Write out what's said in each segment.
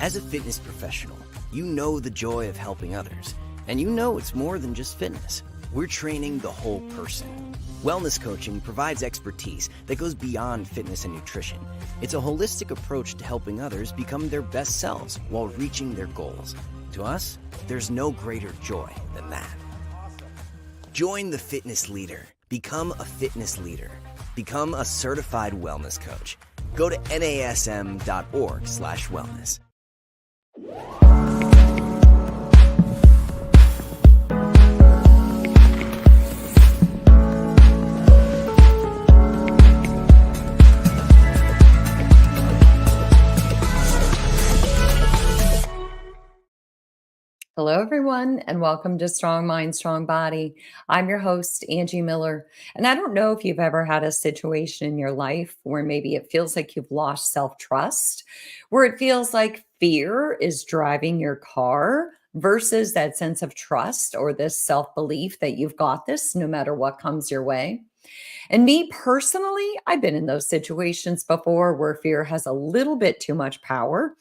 As a fitness professional, you know the joy of helping others, and you know it's more than just fitness. We're training the whole person. Wellness coaching provides expertise that goes beyond fitness and nutrition. It's a holistic approach to helping others become their best selves while reaching their goals. To us, there's no greater joy than that. Join the fitness leader. Become a fitness leader. Become a certified wellness coach. Go to nasm.org/wellness. Hello, everyone, and welcome to Strong Mind, Strong Body. I'm your host, Angie Miller. And I don't know if you've ever had a situation in your life where maybe it feels like you've lost self-trust, where it feels like fear is driving your car versus that sense of trust or this self-belief that you've got this no matter what comes your way. And me personally, I've been in those situations before where fear has a little bit too much power.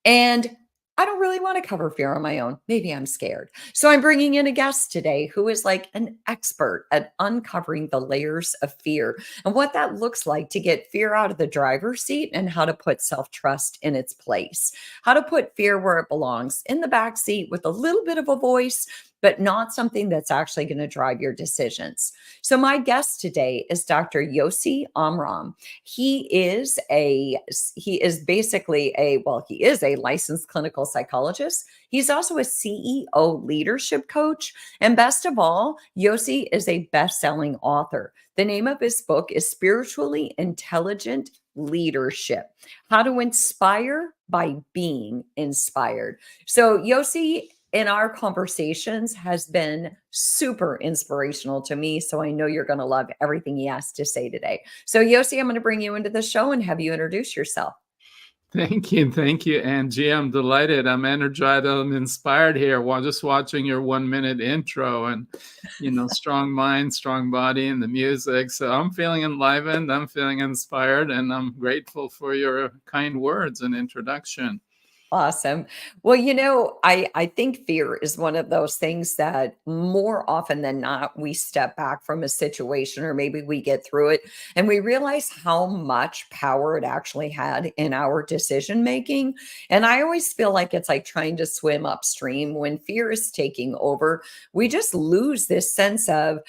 And I don't really want to cover fear on my own. Maybe I'm scared. So I'm bringing in a guest today who is like an expert at uncovering the layers of fear and what that looks like to get fear out of the driver's seat and how to put self-trust in its place. How to put fear where it belongs, in the back seat with a little bit of a voice, but not something that's actually going to drive your decisions. So my guest today is Dr. Yosi Amram. He is basically a licensed clinical psychologist. He's also a CEO leadership coach. And best of all, Yosi is a best-selling author. The name of his book is Spiritually Intelligent Leadership: How to Inspire by Being Inspired. So Yosi, in our conversations, has been super inspirational to me. So I know you're going to love everything he has to say today. So Yosi, I'm going to bring you into the show and have you introduce yourself. Thank you, Angie. I'm delighted. I'm energized and inspired here while just watching your 1-minute intro and, strong mind, strong body, and the music. So I'm feeling enlivened. I'm feeling inspired, and I'm grateful for your kind words and introduction. Awesome. Well, I think fear is one of those things that more often than not, we step back from a situation or maybe we get through it and we realize how much power it actually had in our decision making. And I always feel like it's like trying to swim upstream. When fear is taking over, we just lose this sense of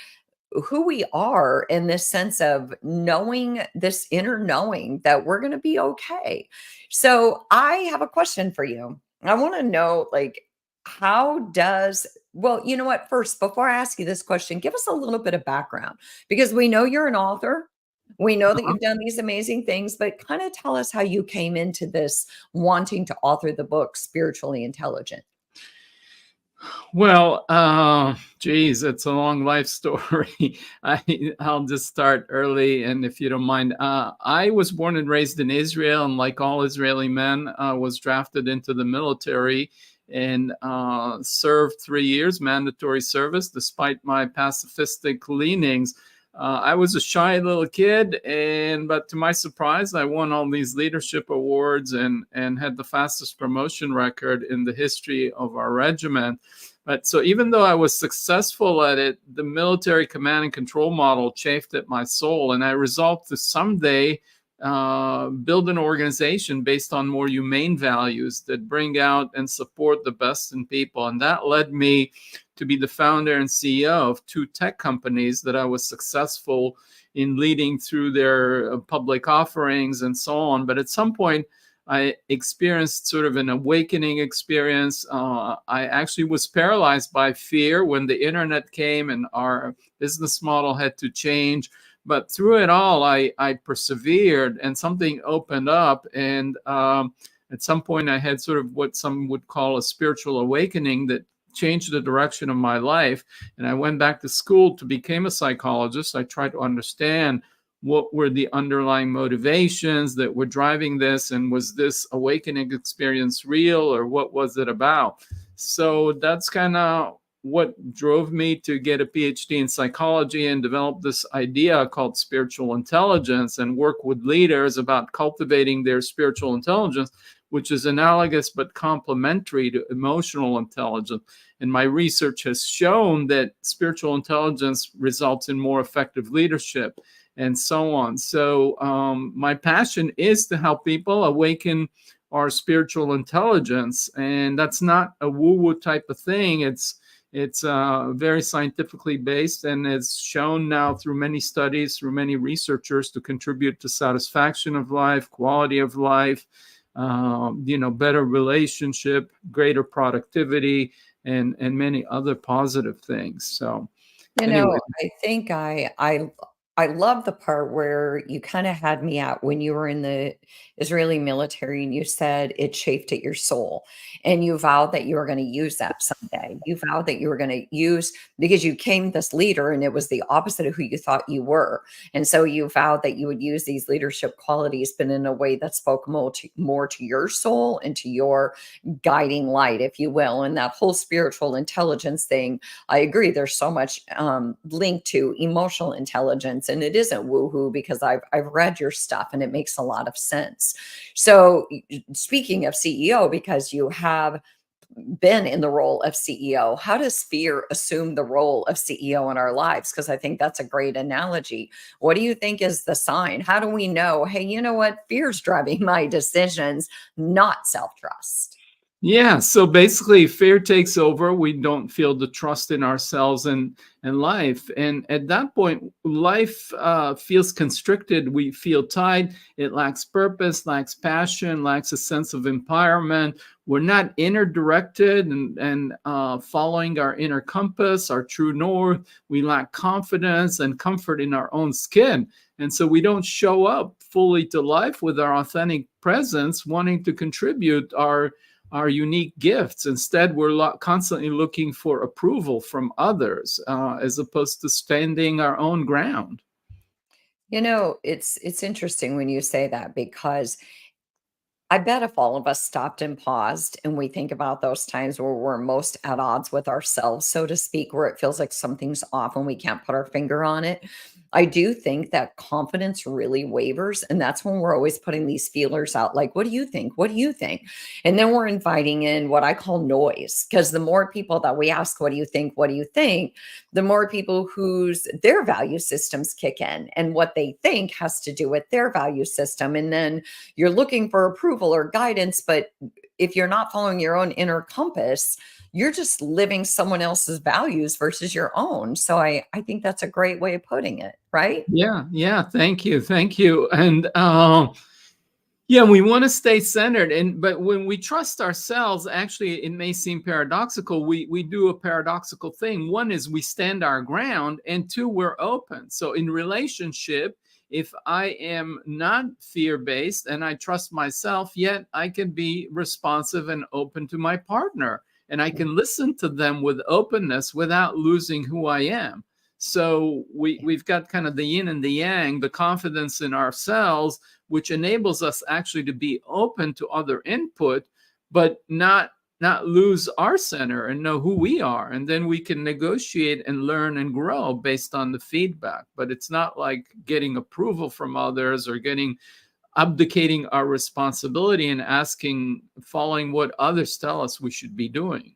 who we are in this sense of knowing, this inner knowing that we're going to be okay. So I have a question for you. I want to know, you know what? First, before I ask you this question, give us a little bit of background because we know you're an author. We know that you've done these amazing things, but kind of tell us how you came into this wanting to author the book Spiritually Intelligent. Well, it's a long life story. I'll just start early, and if you don't mind, I was born and raised in Israel, and like all Israeli men, was drafted into the military and served 3 years mandatory service. Despite my pacifistic leanings, I was a shy little kid, but to my surprise, I won all these leadership awards and had the fastest promotion record in the history of our regiment. But so even though I was successful at it, the military command and control model chafed at my soul, and I resolved to someday build an organization based on more humane values that bring out and support the best in people. And that led me to be the founder and CEO of 2 tech companies that I was successful in leading through their public offerings and so on. But at some point, I experienced sort of an awakening experience. I actually was paralyzed by fear when the internet came and our business model had to change. But through it all, I persevered and something opened up. And at some point, I had sort of what some would call a spiritual awakening that changed the direction of my life. And I went back to school to become a psychologist. I tried to understand what were the underlying motivations that were driving this, and was this awakening experience real, or what was it about? So that's kind of what drove me to get a PhD in psychology and develop this idea called spiritual intelligence and work with leaders about cultivating their spiritual intelligence, which is analogous but complementary to emotional intelligence. And my research has shown that spiritual intelligence results in more effective leadership and so on. So my passion is to help people awaken our spiritual intelligence. And that's not a woo-woo type of thing. It's very scientifically based, and it's shown now through many studies, through many researchers, to contribute to satisfaction of life, quality of life, better relationship, greater productivity, and many other positive things. So anyway. I think I love the part where you kind of had me at when you were in the Israeli military and you said it chafed at your soul. And you vowed that you were going to use that someday. You vowed that you were going to use because you came this leader and it was the opposite of who you thought you were. And so you vowed that you would use these leadership qualities, but in a way that spoke more to your soul and to your guiding light, if you will. And that whole spiritual intelligence thing, I agree. There's so much linked to emotional intelligence, and it isn't woohoo because I've read your stuff and it makes a lot of sense. So speaking of CEO, because you have been in the role of CEO, how does fear assume the role of CEO in our lives? Because I think that's a great analogy. What do you think is the sign? How do we know, hey, you know what? Fear's driving my decisions, not self-trust. Yeah, so basically fear takes over. We don't feel the trust in ourselves and life. And at that point, life feels constricted. We feel tied. It lacks purpose, lacks passion, lacks a sense of empowerment. We're not inner directed and following our inner compass, our true north. We lack confidence and comfort in our own skin. And so we don't show up fully to life with our authentic presence, wanting to contribute our unique gifts. Instead, we're constantly looking for approval from others, as opposed to standing our own ground. It's interesting when you say that because I bet if all of us stopped and paused and we think about those times where we're most at odds with ourselves, so to speak, where it feels like something's off and we can't put our finger on it, I do think that confidence really wavers. And that's when we're always putting these feelers out like, what do you think? What do you think? And then we're inviting in what I call noise, because the more people that we ask, what do you think? What do you think? The more people whose their value systems kick in, and what they think has to do with their value system. And then you're looking for approval or guidance, but if you're not following your own inner compass, you're just living someone else's values versus your own. So I think that's a great way of putting it, right? Yeah. Thank you. And yeah, we want to stay centered. But when we trust ourselves, actually, it may seem paradoxical. We do a paradoxical thing. One is we stand our ground, and two, we're open. So in relationship, if I am not fear-based and I trust myself, yet I can be responsive and open to my partner. And I can listen to them with openness without losing who I am. So we've got kind of the yin and the yang, the confidence in ourselves, which enables us actually to be open to other input, but not lose our center and know who we are. And then we can negotiate and learn and grow based on the feedback. But it's not like getting approval from others or abdicating our responsibility and following what others tell us we should be doing.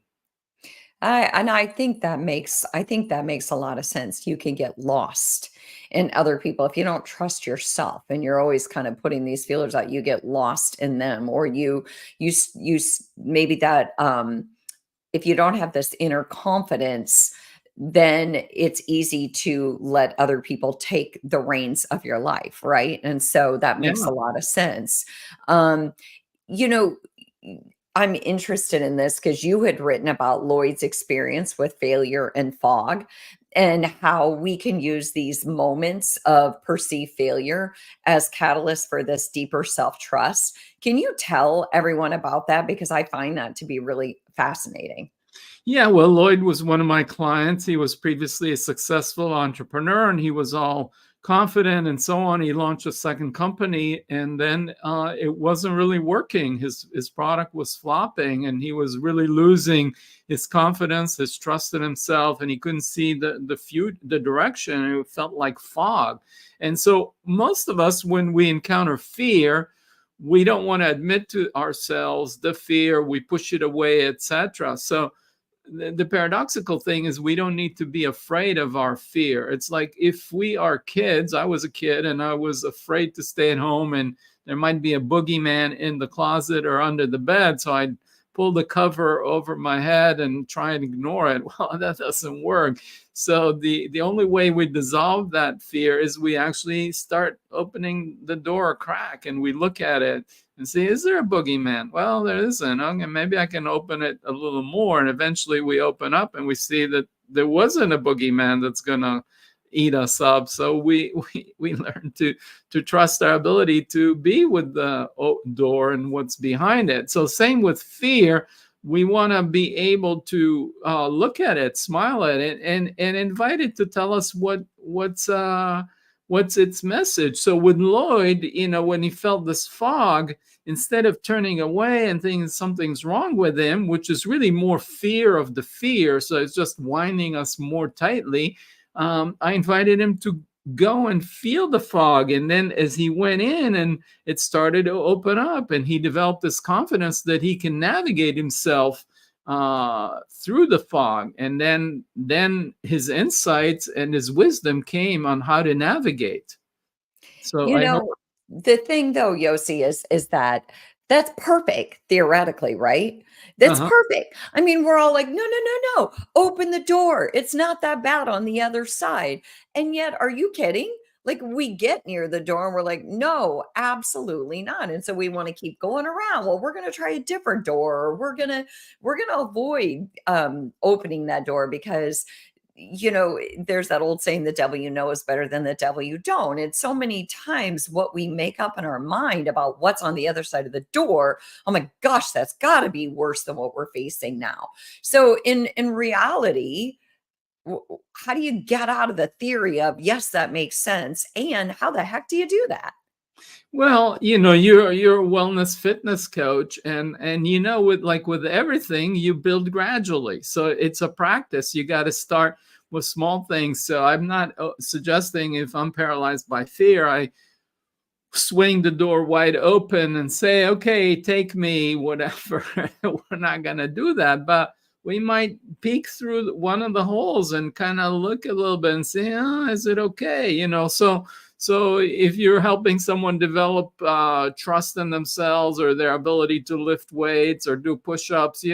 I think that makes a lot of sense. You can get lost in other people if you don't trust yourself, and you're always kind of putting these feelers out. You get lost in them, or maybe that if you don't have this inner confidence, then it's easy to let other people take the reins of your life, right? And so that makes Yeah. a lot of sense. Um, you know, I'm interested in this because you had written about Lloyd's experience with failure and fog, and how we can use these moments of perceived failure as catalysts for this deeper self-trust. Can you tell everyone about that? Because I find that to be really fascinating. Yeah, well, Lloyd was one of my clients. He was previously a successful entrepreneur and he was all confident and so on. He launched a second company and then it wasn't really working. His product was flopping and he was really losing his confidence, his trust in himself, and he couldn't see the direction. It felt like fog. And so most of us, when we encounter fear, we don't want to admit to ourselves the fear, we push it away, etc. So the paradoxical thing is we don't need to be afraid of our fear. It's like if we are kids, I was a kid and I was afraid to stay at home and there might be a boogeyman in the closet or under the bed, so I'd pull the cover over my head and try and ignore it. Well, that doesn't work. So the only way we dissolve that fear is we actually start opening the door a crack and we look at it and see, is there a boogeyman? Well, there isn't. Okay, maybe I can open it a little more. And eventually we open up and we see that there wasn't a boogeyman that's going to eat us up. So we learn to trust our ability to be with the door and what's behind it. So same with fear. We want to be able to look at it, smile at it, and invite it to tell us what's its message. So with Lloyd, when he felt this fog, instead of turning away and thinking something's wrong with him, which is really more fear of the fear, so it's just winding us more tightly, I invited him to go and feel the fog. And then as he went in and it started to open up and he developed this confidence that he can navigate himself through the fog. And then his insights and his wisdom came on how to navigate. So You I hope. know, the thing though, Yosi, is that that's perfect theoretically, right? That's Uh-huh. perfect. I mean, we're all like, no, no, no, no, open the door. It's not that bad on the other side. And yet, are you kidding? Like we get near the door and we're like, no, absolutely not. And so we want to keep going around. Well, we're going to try a different door, or we're going to avoid opening that door because there's that old saying, the devil you know is better than the devil you don't. And so many times what we make up in our mind about what's on the other side of the door, oh my gosh, that's got to be worse than what we're facing now. So in reality, how do you get out of the theory of, yes, that makes sense? And how the heck do you do that? Well, you're a wellness fitness coach, and with everything, you build gradually. So it's a practice. You got to start with small things. So I'm not suggesting if I'm paralyzed by fear, I swing the door wide open and say, okay, take me, whatever. We're not going to do that, but we might peek through one of the holes and kind of look a little bit and say, oh, is it okay? So if you're helping someone develop trust in themselves or their ability to lift weights or do push-ups,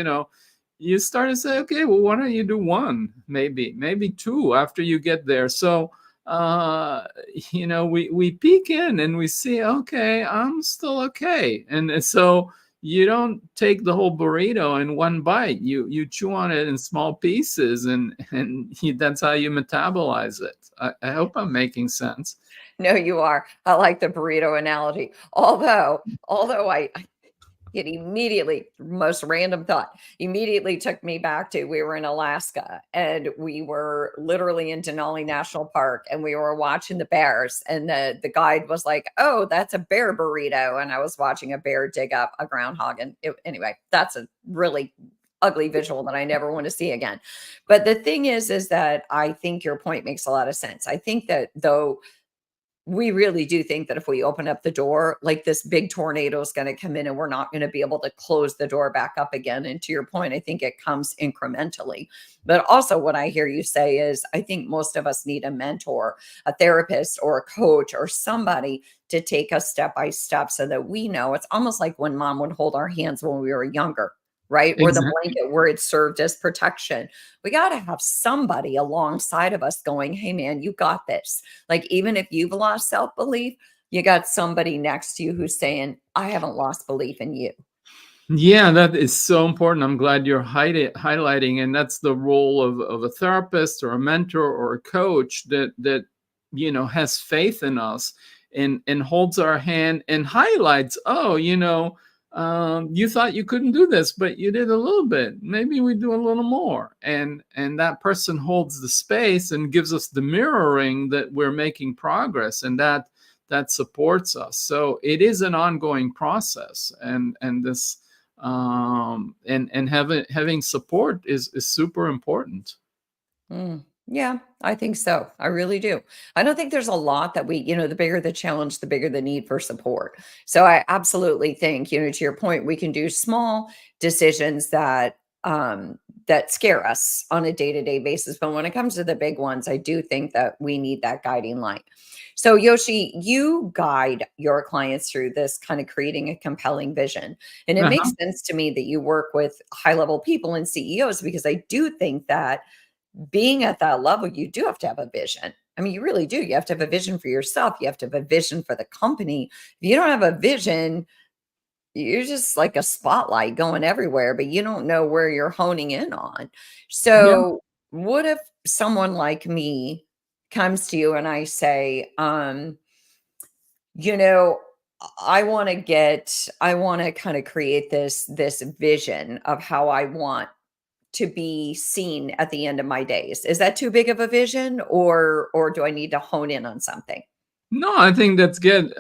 you start to say, okay, well, why don't you do one, maybe two after you get there. So we peek in and we see, okay, I'm still okay. And so you don't take the whole burrito in one bite. You chew on it in small pieces, and that's how you metabolize it. I hope I'm making sense. No, you are. I like the burrito analogy. Although it immediately, most random thought, immediately took me back to, we were in Alaska and we were literally in Denali National Park and we were watching the bears, and the guide was like, oh, that's a bear burrito. And I was watching a bear dig up a groundhog. And anyway, that's a really ugly visual that I never want to see again. But the thing is that I think your point makes a lot of sense. I think that though we really do think that if we open up the door, like this big tornado is going to come in and we're not going to be able to close the door back up again. And to your point, I think it comes incrementally. But also, what I hear you say is, I think most of us need a mentor, a therapist, or a coach, or somebody to take us step by step so that we know. It's almost like when mom would hold our hands when we were younger, right? Or the Exactly. blanket where it served as protection. We got to have somebody alongside of us going, hey, man, you got this. Like, even if you've lost self belief, you got somebody next to you who's saying, I haven't lost belief in you. Yeah, that is so important. I'm glad you're highlighting, and that's the role of a therapist or a mentor or a coach that has faith in us and holds our hand and highlights. Oh, you thought you couldn't do this, but you did a little bit. Maybe we do a little more, and that person holds the space and gives us the mirroring that we're making progress, and that supports us. So it is an ongoing process, and this and having support is super important. Mm. Yeah, I think so. I really do. I don't think there's a lot that the bigger the challenge, the bigger the need for support. So I absolutely think, to your point, we can do small decisions that scare us on a day-to-day basis. But when it comes to the big ones, I do think that we need that guiding light. So Yoshi, you guide your clients through this kind of creating a compelling vision. And it makes Uh-huh. sense to me that you work with high-level people and CEOs because I do think that being at that level, you do have to have a vision. I mean, you really do. You have to have a vision for yourself. You have to have a vision for the company. If you don't have a vision, you're just like a spotlight going everywhere, but you don't know where you're honing in on. Yeah. So, what if someone like me comes to you and I say, you know, I want to kind of create this vision of how I want to be seen at the end of my days. Is that too big of a vision or do I need to hone in on something? No, I think that's good.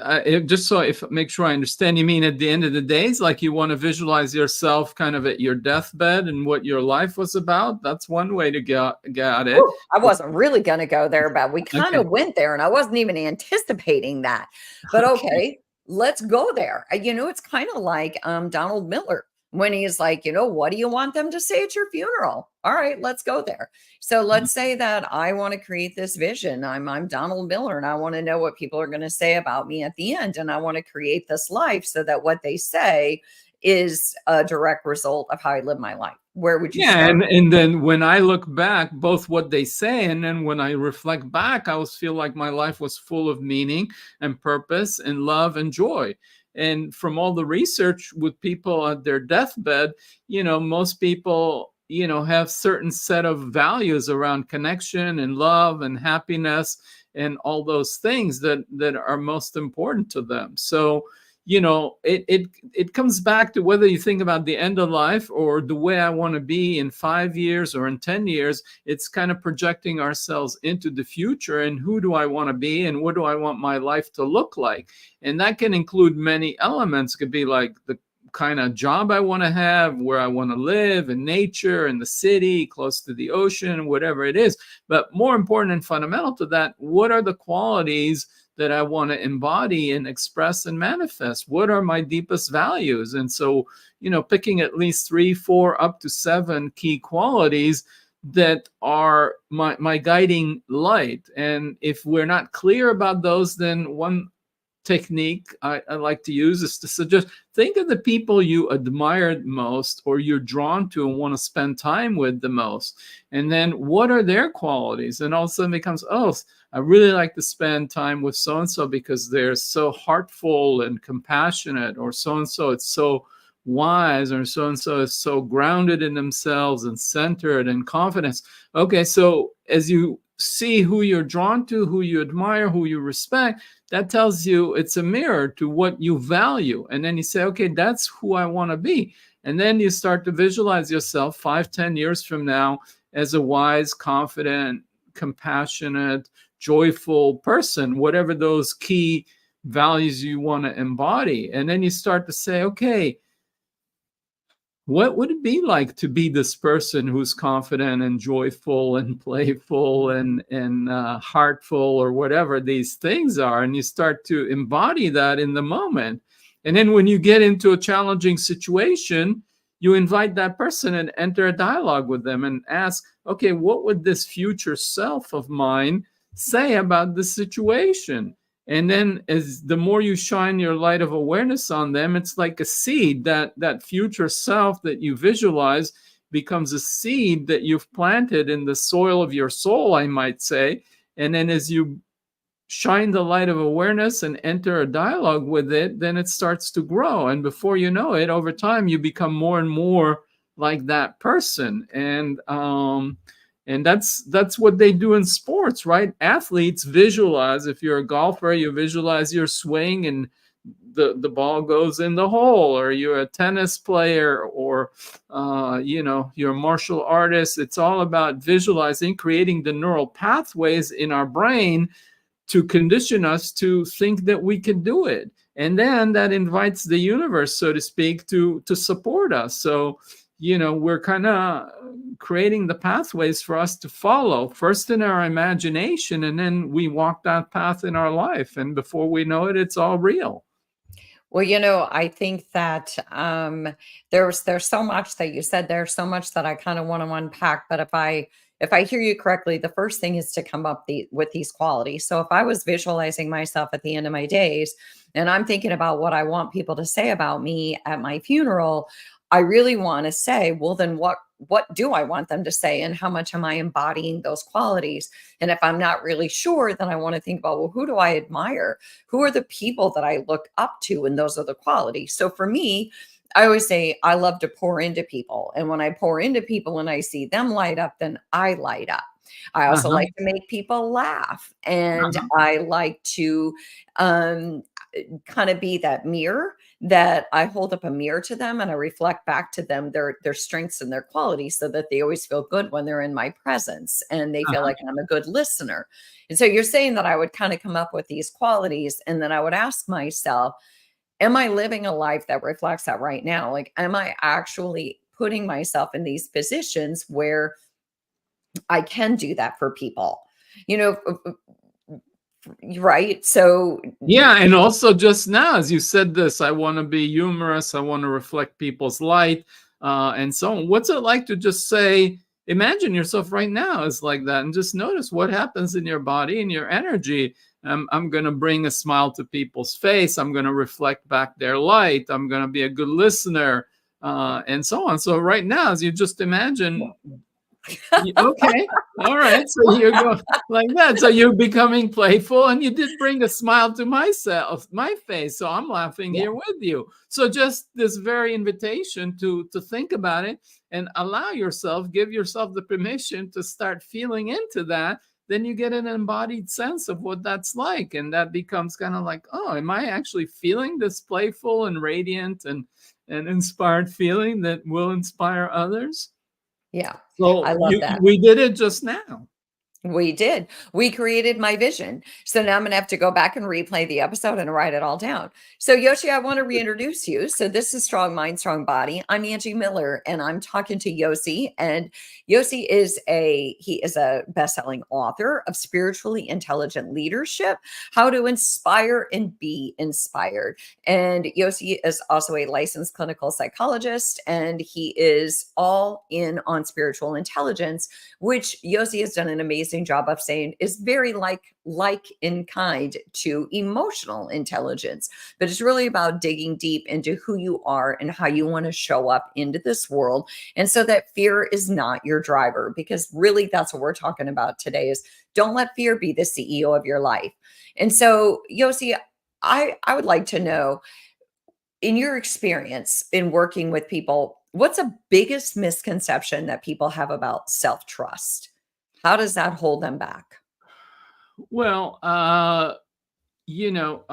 Just so if make sure I understand, you mean at the end of the days, like you want to visualize yourself kind of at your deathbed and what your life was about. That's one way to get at it. Ooh, I wasn't really gonna go there, but we kind Okay. of went there and I wasn't even anticipating that. But Okay. okay, let's go there. It's kind of like Donald Miller when he's like, what do you want them to say at your funeral? All right, let's go there. So let's say that I want to create this vision. I'm Donald Miller and I want to know what people are going to say about me at the end. And I want to create this life so that what they say is a direct result of how I live my life. Where would you Yeah, start? and then when I look back, both what they say and then when I reflect back, I always feel like my life was full of meaning and purpose and love and joy. And from all the research with people at their deathbed, most people, have certain set of values around connection and love and happiness and all those things that are most important to them. So, it comes back to whether you think about the end of life or the way I want to be in 5 years or in 10 years. It's kind of projecting ourselves into the future and who do I want to be and what do I want my life to look like. And that can include many elements. It could be like the kind of job I want to have, where I want to live, in nature, in the city, close to the ocean, whatever it is. But more important and fundamental to that, what are the qualities that I want to embody and express and manifest? What are my deepest values? And so, picking at least 3, 4, up to 7 key qualities that are my guiding light. And if we're not clear about those, then one technique I like to use is to suggest think of the people you admire most or you're drawn to and want to spend time with the most, and then what are their qualities, and all of a sudden it becomes, oh, I really like to spend time with so and so because they're so heartful and compassionate, or so and so it's so wise, or so and so is so grounded in themselves and centered and confidence. Okay, so as you see who you're drawn to, who you admire, who you respect, that tells you it's a mirror to what you value. And then you say, okay, that's who I want to be. And then you start to visualize yourself 5, 10 years from now as a wise, confident, compassionate, joyful person, whatever those key values you want to embody. And then you start to say, okay, what would it be like to be this person who's confident and joyful and playful and heartful, or whatever these things are? And you start to embody that in the moment. And then when you get into a challenging situation, you invite that person and enter a dialogue with them and ask, okay, what would this future self of mine say about this situation? And then as the more you shine your light of awareness on them, it's like a seed. That future self that you visualize becomes a seed that you've planted in the soil of your soul, I might say. And then as you shine the light of awareness and enter a dialogue with it, then it starts to grow. And before you know it, over time, you become more and more like that person. And that's what they do in sports, right? Athletes visualize. If you're a golfer, you visualize your swing and the ball goes in the hole, or you're a tennis player, or you're a martial artist. It's all about visualizing, creating the neural pathways in our brain to condition us to think that we can do it. And then that invites the universe, so to speak, to support us. So, we're kind of creating the pathways for us to follow, first in our imagination, and then we walk that path in our life. And before we know it, it's all real. Well, I think that there's so much that you said. There's so much that I kind of want to unpack. But if I hear you correctly, the first thing is to come up with these qualities. So if I was visualizing myself at the end of my days, and I'm thinking about what I want people to say about me at my funeral, I really want to say, well, then what do I want them to say, and how much am I embodying those qualities? And if I'm not really sure, then I want to think about, well, who do I admire? Who are the people that I look up to? And those are the qualities. So for me, I always say I love to pour into people. And when I pour into people and I see them light up, then I light up. I also Uh-huh. like to make people laugh. And Uh-huh. I like to um, kind of be that mirror, that I hold up a mirror to them and I reflect back to them their strengths and their qualities, so that they always feel good when they're in my presence and they feel Uh-huh. like I'm a good listener. And so you're saying that I would kind of come up with these qualities, and then I would ask myself, am I living a life that reflects that right now? Like, am I actually putting myself in these positions where I can do that for people? You know, right? So Yeah, and also just now, as you said this, I want to be humorous, I want to reflect people's light, and so on. What's it like to just say, imagine yourself right now as like that, and just notice what happens in your body and your energy. I'm going to bring a smile to people's face. I'm going to reflect back their light. I'm going to be a good listener, and so on. So right now, as you just imagine, okay. All right. So you go like that. So you're becoming playful, and you did bring a smile to my face. So I'm laughing yeah. here with you. So just this very invitation to think about it and allow yourself, give yourself the permission to start feeling into that. Then you get an embodied sense of what that's like. And that becomes kind of like, oh, am I actually feeling this playful and radiant and inspired feeling that will inspire others? Yeah. I So love that. we did it just now. We did. We created my vision. So now I'm going to have to go back and replay the episode and write it all down. So, Yoshi, I want to reintroduce you. So, this is Strong Mind, Strong Body. I'm Angie Miller, and I'm talking to Yosi. And Yosi is a best-selling author of Spiritually Intelligent Leadership: How to Inspire and Be Inspired. And Yosi is also a licensed clinical psychologist, and he is all in on spiritual intelligence, which Yosi has done an amazing job of saying is very like in kind to emotional intelligence. But it's really about digging deep into who you are and how you want to show up into this world, and so that fear is not your driver, because really that's what we're talking about today: is don't let fear be the CEO of your life. And so, Yosi, I would like to know, in your experience in working with people, what's the biggest misconception that people have about self-trust? How does that hold them back? Well, you know,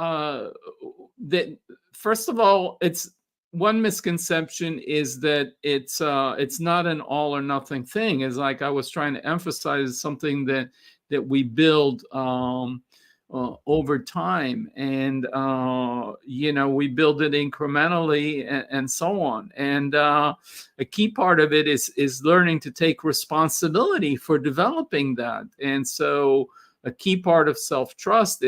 that first of all, it's one misconception is that it's not an all or nothing thing. Is like I was trying to emphasize something that we build over time, and you know, we build it incrementally, and so on. And a key part of it is learning to take responsibility for developing that. And so a key part of self-trust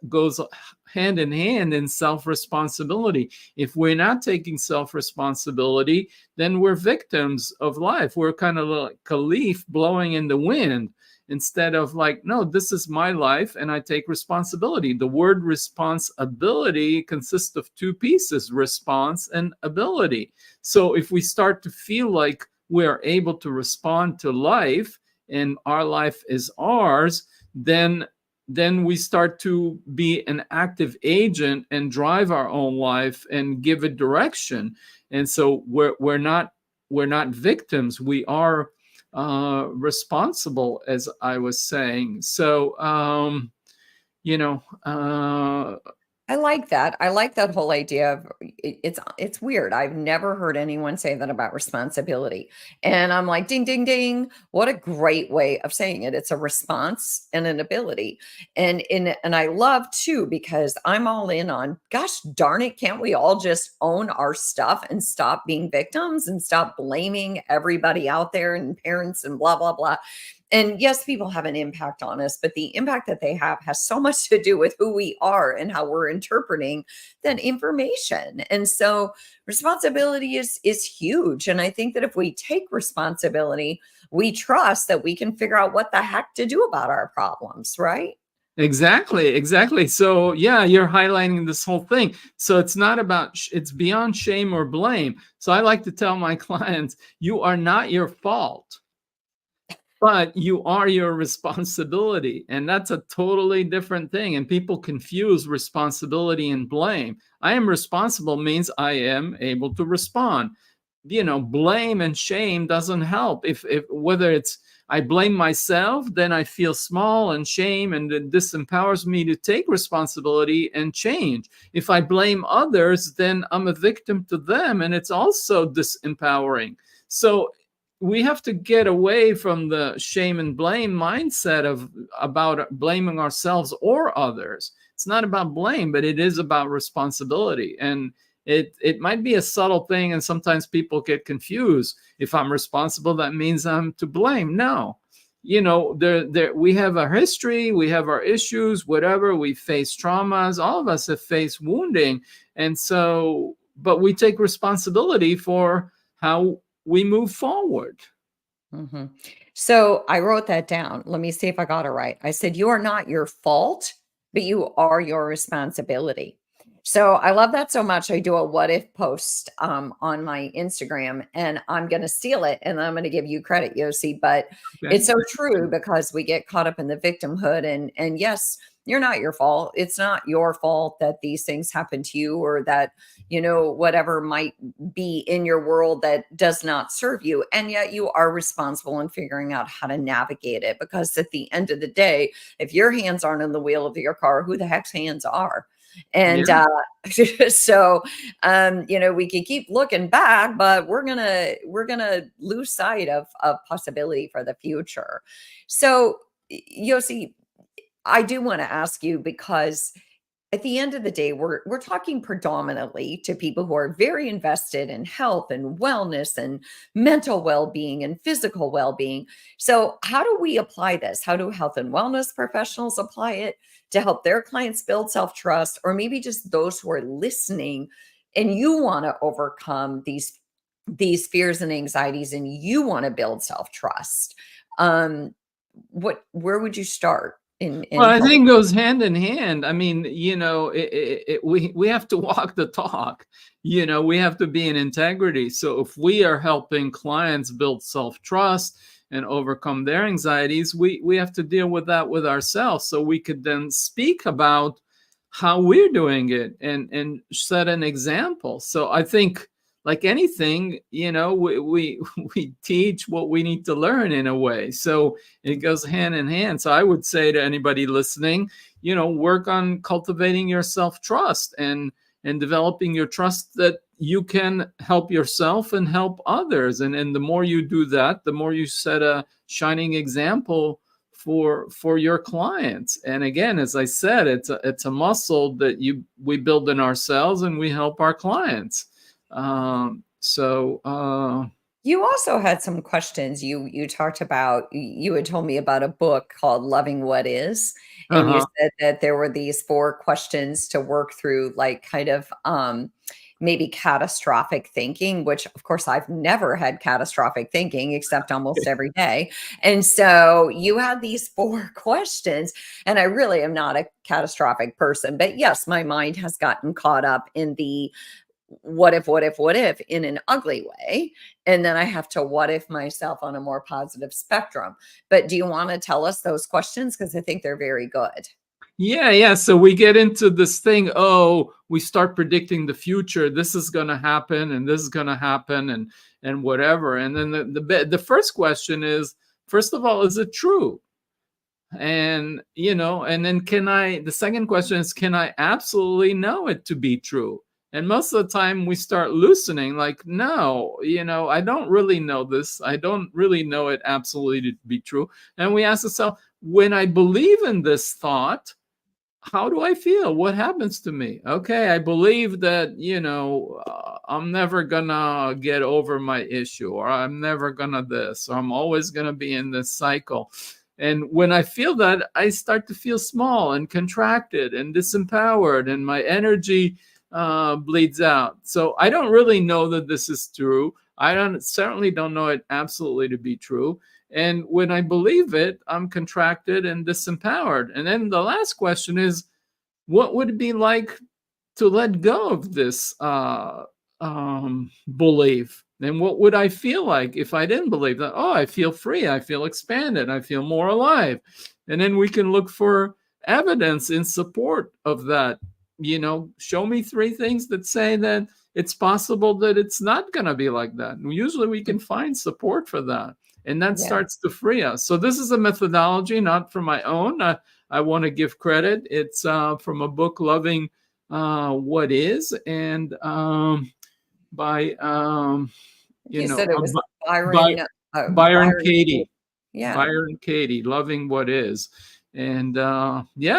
goes hand in hand in self-responsibility. If we're not taking self-responsibility, then we're victims of life. We're kind of like a leaf blowing in the wind, instead of like, no, this is my life and I take responsibility. The word responsibility consists of two pieces: response and ability. So if we start to feel like we're able to respond to life and our life is ours, then we start to be an active agent and drive our own life and give it direction. And so we're not victims. We are responsible, as I was saying. So you know, I like that. I like that whole idea of it's weird. I've never heard anyone say that about responsibility. And I'm like, ding, ding, ding. What a great way of saying it. It's a response and an ability. And I love too, because I'm all in on, gosh darn it, can't we all just own our stuff and stop being victims and stop blaming everybody out there and parents and blah, blah, blah. And yes, people have an impact on us, but the impact that they have has so much to do with who we are and how we're interpreting that information. And so responsibility is huge. And I think that if we take responsibility, we trust that we can figure out what the heck to do about our problems, right? Exactly, exactly. So yeah, you're highlighting this whole thing. So it's not about, it's beyond shame or blame. So I like to tell my clients, you are not your fault, but you are your responsibility. And that's a totally different thing. And people confuse responsibility and blame. I am responsible means I am able to respond. Blame and shame doesn't help. If whether it's I blame myself, then I feel small and shame, and it disempowers me to take responsibility and change. If I blame others, then I'm a victim to them, and it's also disempowering. So we have to get away from the shame and blame mindset about blaming ourselves or others. It's not about blame, but it is about responsibility. And it might be a subtle thing, and sometimes people get confused. If I'm responsible, that means I'm to blame. No, we have a history, we have our issues, whatever. We face traumas. All of us have faced wounding, and so, but we take responsibility for how we move forward. hmm So I wrote that down. Let me see if I got it right. I said, you are not your fault, but you are your responsibility. So I love that so much. I do a what if post on my Instagram, and I'm going to steal it and I'm going to give you credit, Yosi. But Okay. it's so true, because we get caught up in the victimhood. And yes, you're not your fault. It's not your fault that these things happen to you, or that, whatever might be in your world that does not serve you. And yet you are responsible in figuring out how to navigate it. Because at the end of the day, if your hands aren't in the wheel of your car, who the heck's hands are? And Yeah. so we can keep looking back, but we're gonna lose sight of possibility for the future. So Yosi, I do want to ask you, because at the end of the day, we're talking predominantly to people who are very invested in health and wellness and mental well-being and physical well-being. So how do we apply this? How do health and wellness professionals apply it to help their clients build self-trust, or maybe just those who are listening and you want to overcome these fears and anxieties and you want to build self-trust? Where would you start in Well, I helping? think it goes hand in hand. I mean, we have to walk the talk. We have to be in integrity. So if we are helping clients build self-trust and overcome their anxieties, we have to deal with that with ourselves, so we could then speak about how we're doing it and set an example. So I think, like anything, we we teach what we need to learn in a way. So it goes hand in hand. So I would say to anybody listening, work on cultivating your self-trust and developing your trust that you can help yourself and help others. And the more you do that, the more you set a shining example for your clients. And again, as I said, it's a muscle that we build in ourselves, and we help our clients. So You also had some questions. You talked about, you had told me about a book called Loving What Is, and you uh-huh. said that there were these 4 questions to work through, like kind of maybe catastrophic thinking, which of course I've never had catastrophic thinking except almost every day. And so you had these 4 questions, and I really am not a catastrophic person, but yes, my mind has gotten caught up in the what if in an ugly way. And then I have to what if myself on a more positive spectrum. But do you want to tell us those questions? Because I think they're very good. Yeah. So we get into this thing. Oh, we start predicting the future. This is going to happen, and this is going to happen, and whatever. And then the first question is, first of all, is it true? And, and then the second question is, can I absolutely know it to be true? And most of the time we start loosening, like, no, I don't really know this. I don't really know it absolutely to be true. And we ask ourselves, when I believe in this thought, how do I feel? What happens to me? Okay, I believe that, I'm never gonna get over my issue, or I'm never gonna this, or I'm always gonna be in this cycle. And when I feel that, I start to feel small and contracted and disempowered, and my energy bleeds out. So I don't really know that this is true. Certainly don't know it absolutely to be true. And when I believe it, I'm contracted and disempowered. And then the last question is, what would it be like to let go of this belief? And what would I feel like if I didn't believe that? Oh, I feel free. I feel expanded. I feel more alive. And then we can look for evidence in support of that. Show me 3 things that say that it's possible that it's not going to be like that. And usually we can find support for that. And that starts to free us. So this is a methodology, not from my own. I want to give credit. It's from a book, Loving What Is, and by You said it was by Byron, Byron Byron. Katie. Yeah. Byron Katie, Loving What Is. And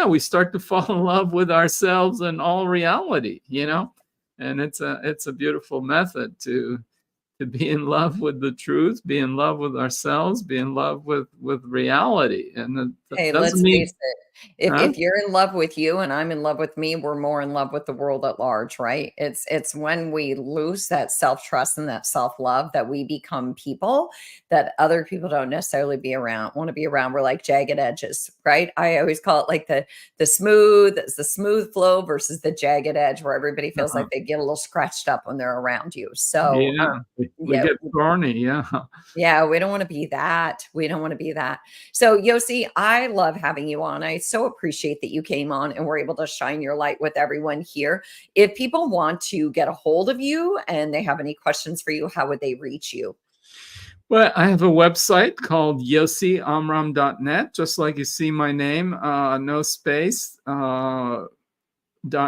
we start to fall in love with ourselves and all reality, and it's a beautiful method to be in love with the truth, be in love with ourselves, be in love with reality. And that Hey, doesn't let's mean, face it. If you're in love with you and I'm in love with me, we're more in love with the world at large, right? It's when we lose that self-trust and that self-love that we become people that other people don't necessarily want to be around. We're like jagged edges, right? I always call it like the smooth flow versus the jagged edge, where everybody feels like they get a little scratched up when they're around you. So we get thorny. yeah, we don't want to be that. We don't want to be that. So, Yosi, I love having you on. I so appreciate that you came on and were able to shine your light with everyone here. If people want to get a hold of you and they have any questions for you, how would they reach you? Well, I have a website called yosiamram.net, just like you see my name, no space.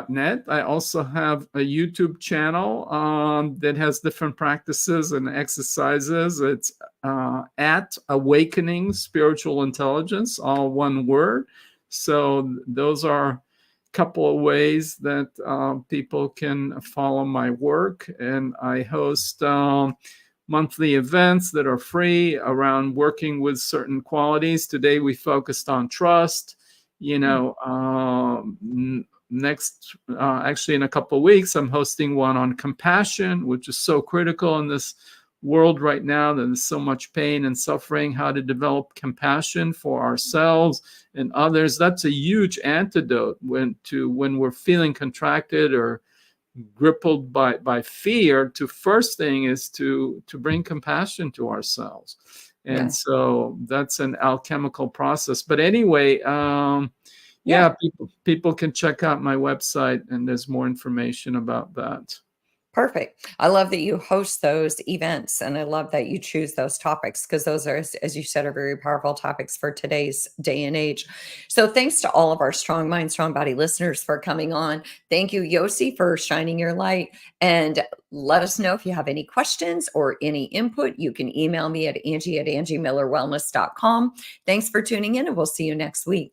.net. I also have a YouTube channel that has different practices and exercises. It's at Awakening Spiritual Intelligence, all one word. So those are a couple of ways that people can follow my work. And I host monthly events that are free around working with certain qualities. Today we focused on trust. Next, actually in a couple of weeks, I'm hosting one on compassion, which is so critical in this world right now. There's so much pain and suffering. How to develop compassion for ourselves and others. That's a huge antidote when we're feeling contracted or grappled by fear. To first thing is to bring compassion to ourselves. And so that's an alchemical process. But anyway, people can check out my website, and there's more information about that. Perfect. I love that you host those events, and I love that you choose those topics, because those are, as you said, are very powerful topics for today's day and age. So thanks to all of our Strong Mind, Strong Body listeners for coming on. Thank you, Yosi, for shining your light. And let us know if you have any questions or any input. You can email me at Angie@angiemillerwellness.com. Thanks for tuning in, and we'll see you next week.